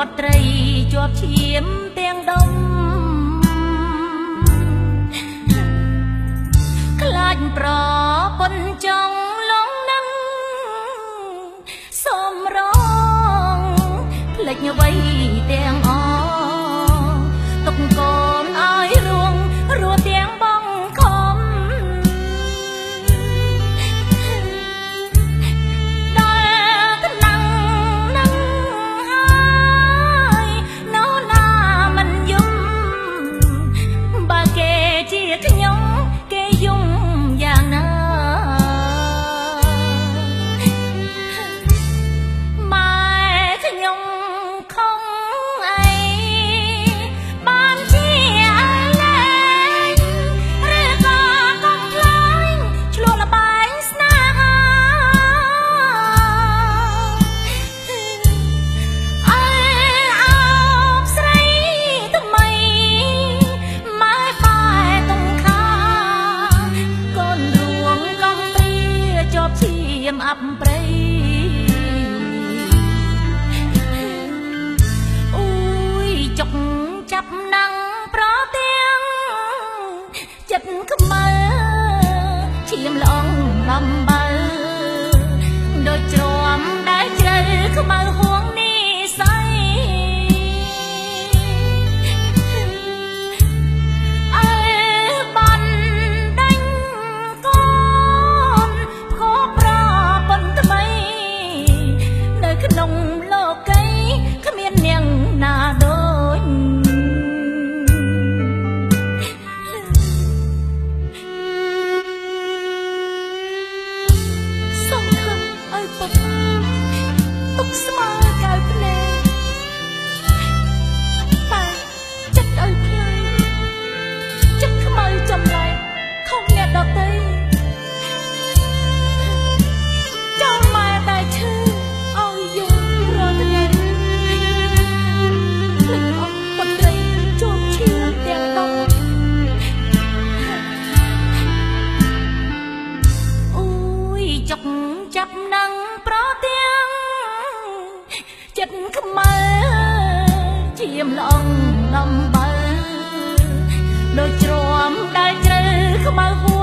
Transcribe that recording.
ត់ត្រីជាប់ឈាមទាំងដុំខ្លាចប្រពន្ធចង់លងនឹងសូមរងភ្លេចអ្វីទាំងអទុកកូនឲ្យរួងរស់ទាំងបងខំដែលថ្នាំងនឹងហើយនៅណាមិនយំបើគេជាខ្ញុំគេយំយ៉ាងណាម៉ែខ្ញុំខំអីបានជាលែងឬក៏កុំខ្លាញ់ឆ្លួលបែងស្នេហាអើអោបស្រីថ្មីម៉ែបែតុងខាកូនរួងកំព្រាជាប់ឈាមអាប់ព្រៃអូយចុកចាប់ណាំងប្រទាំងចិត្តខ្មៅឈាមល្អងដំបើដូចជ្រាំដែលជ្រៅខ្មៅហួងនេះស័យអើបានដេញកូនខកប្រពន្ធថ្មីនៅក្នុងលោកីគ្មាននាងណាដូចសូមខំឲ្យពុកទុកស្មើកៅភ្នែកតែចិត្តឲ្យផ្លៃចិត្តខ្មៅចំលែកខុសអ្នកដទៃចង់ម៉ែតែឈឺឲ្យយំរាល់ថ្ងៃភ្លេចអស់បុត្រីជាប់ឈាមទាំងដុំអូយចុកចាប់ណាំងប្រទាំងចិត្តខ្មៅឈាមល្អងដំបើដូចជ្រាំដែលជ្រៅខ្មៅហួ